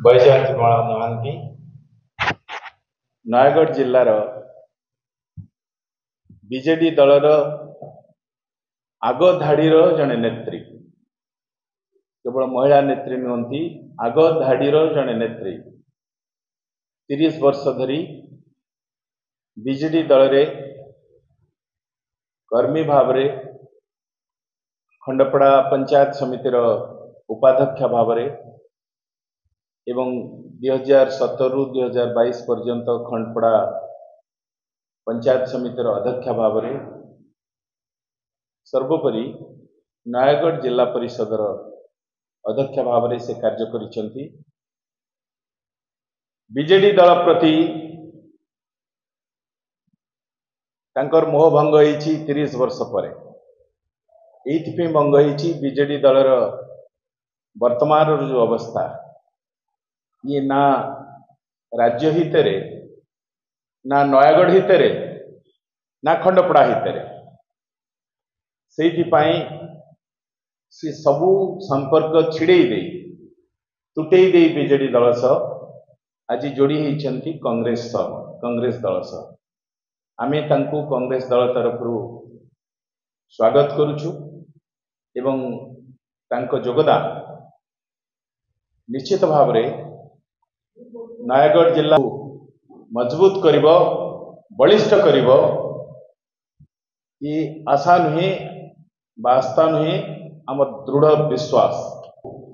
ବୈଜୟନ୍ତୀ ମହାନ୍ତି ନୟାଗଡ଼ ଜିଲ୍ଲାର ବିଜେଡି ଦଳର ଆଗ ଧାଡ଼ିର ଜଣେ ନେତ୍ରୀ, କେବଳ ମହିଳା ନେତ୍ରୀ ନୁହନ୍ତି, ଆଗ ଧାଡ଼ିର ଜଣେ ନେତ୍ରୀ। 30 ବର୍ଷ ଧରି ବିଜେଡି ଦଳରେ କର୍ମୀ ଭାବରେ ଖଣ୍ଡପଡ଼ା ପଞ୍ଚାୟତ ସମିତିର ଉପାଧ୍ୟକ୍ଷ ଭାବରେ ଏବଂ 2017ରୁ 2022 पर्यंत खंडपड़ा पंचायत समितिर अध्यक्ष भावरे सर्वोपरि नयागढ़ जिला परिषदर अध्यक्ष भावरे से कार्य करिसेंती। बीजेडी दल प्रति तांकर मोह भंग होईछि 30 वर्ष परे। एइथिपे भंग होईछि बीजेडी दलर वर्तमान जो अवस्था ये ना राज्य हितरे ना नयागढ़ हितरे ना खंडपड़ा हितरे से सबू संपर्क छिड़े दे तुटे दे बीजेडी दल सह आज जोड़ी होती कांग्रेस दल सह आमे तांको कांग्रेस दल तरफ स्वागत करुछु एवं तांको योगदान निश्चित भाव में नयागढ़ जिला मजबूत करिबो बलिष्ठ करिबो ये आशा नुहे वास्ता नुहे आम दृढ़ विश्वास।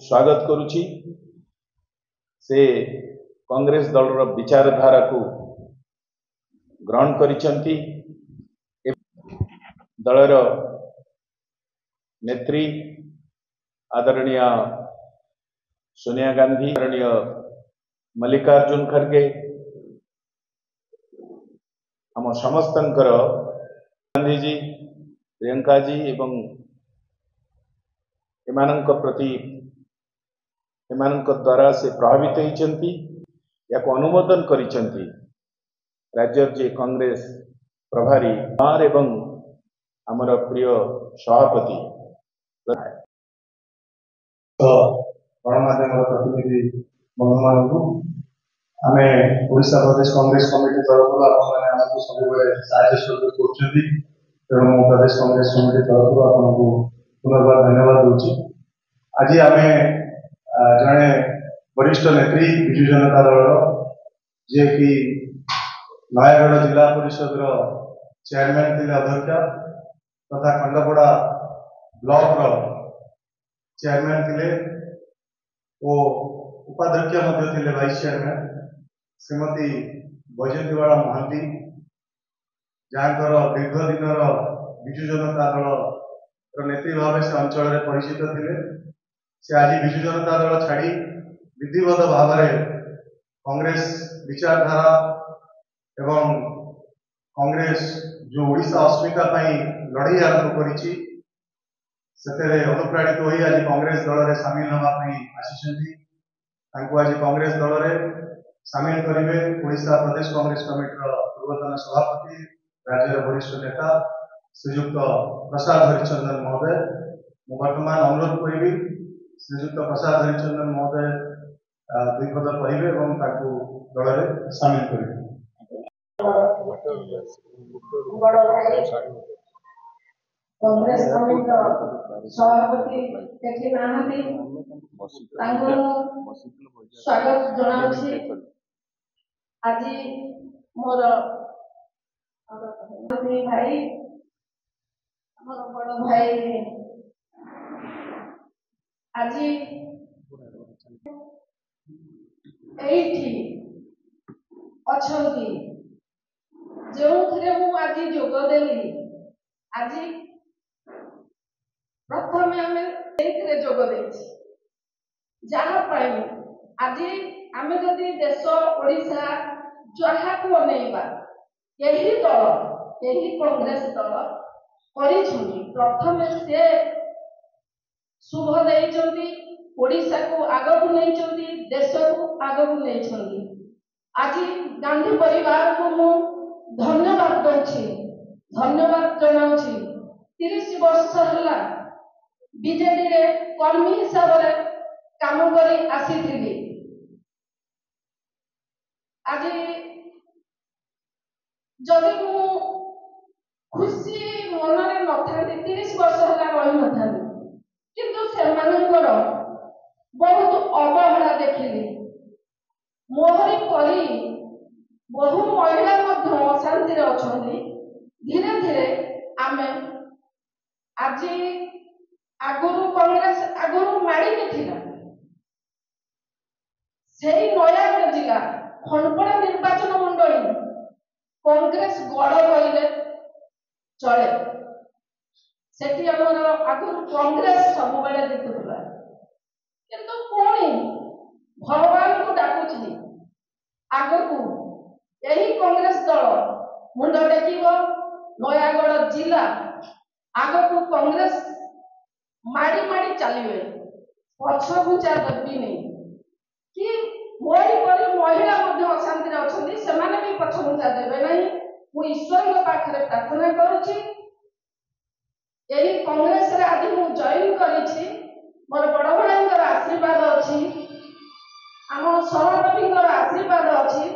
स्वागत करुछि से कांग्रेस दलर विचारधारा को ग्रहण करिसेंती। दलर नेत्री आदरणीय सोनिया गांधी, आदरणीय मल्लिकार्जुन खड़गे, आम समस्तंकर गांधी जी, प्रियंका जी एवं एमानंक प्रति एमानंक द्वारा से प्रभावित होइचंती या को अनुमोदन करिचंती राज्य जे कांग्रेस प्रभारी आर एवं आमर प्रिय सभापति गणमाध्यम प्रतिनिधि बंधु मानू आम ओडिशा प्रदेश कांग्रेस कमिटी तरफ आपको सब साहय सहयोग कर प्रदेश कांग्रेस कमिटी तरफ आपको पुनर्बार धन्यवाद दूची। आज आम जड़े वरिष्ठ नेत्री विजु जनता दल जे कि नयागढ़ जिला परिषद चेयरमैन थे अध्यक्ष तथा खंडपड़ा ब्लॉक चेयरमैन थे उपाध्यक्ष थे वाइस चेयरमैन श्रीमती बैजयंती महांती जहाँकर दीर्घ दिन विजु जनता दल नेत्री भाव से अंचल में परिचित थे। से आज विजु जनता दल छाड़ी विधिवत भाव में कांग्रेस विचारधारा एवं कांग्रेस जो ओडिशा अस्मिता लड़ाई आरंभ करी अनुप्राणित हो आज कांग्रेस दल में सामिल होगापी आसी आज कांग्रेस दल में सामिल करेंगे ओडिशा प्रदेश कांग्रेस कमिटी पूर्वतन सभापति राज्य वरिष्ठ नेता श्रीजुक्त प्रसाद हरिचंदन महोदय। मु बर्तमान अनुरोध करी श्रीजुक्त प्रसाद हरिचंदन महोदय दुई पद कहे दल में सामिल करेंगे। कांग्रेस कमिटी सभापति देखी नाहती स्वागत जनाउछि। आज मोर भाई मोर बड़ भाई आज एठी अछंती जो मु आज जोग देली आज प्रथम आम जोग जहाँ आज आम जदि देश ओडिशा जहाँ को अनेवा यही दल यही कांग्रेस दल प्रथम से शुभ नहीं ओडिशा को आग को नहीं देश को आग को नहीं। आज गांधी परिवार को मु धन्यवाद दूची धन्यवाद जनाऊँ। 30 वर्ष है बीजेडी रे कर्मी हिसाब से काम करी आसी आज जदि मु खुशी मनरे न था 30 वर्ष है रही न था किंतु से बहुत अवहेला देखिली मोहरी परी बहु महिला अशांति अच्छा धीरे धीरे आम आज आगुरी कांग्रेस आगुरी माड़ी नहीं से नयागढ़ जिला खनपड़ा निर्वाचन मंडली कांग्रेस गड़ कहले चले सेठी आमर आगुरी कांग्रेस सब बेले जितुला किंतु पुणी भगवान को डाकुची आगकू यही कांग्रेस दल मुंड टेक नयागढ़ जिला आगकू कांग्रेस माड़ी माड़ी चलिए पछ घुचा देवी नहीं कि मोरी परी महिला अशांति अच्छा से भी पछ घुचा देवे नहीं मु ईश्वर पाखे प्रार्थना करुच्ची यही कांग्रेस रे आज मु जॉइन करी मोर बड़ भाई आशीर्वाद अच्छी आम सभापति आशीर्वाद अच्छी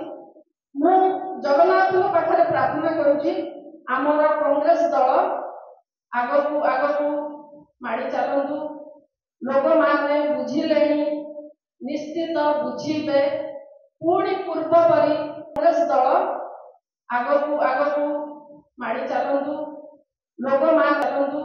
मु जगन्नाथ पाखे प्रार्थना करुच्ची आमर कांग्रेस दल आगकू आगकू माड़ी चलतु लोक मैंने बुझिले निश्चित बुझे पुणी पूर्व परी कांग्रेस दल आगकू आगकू माड़ी चलतु लोक मान चलतु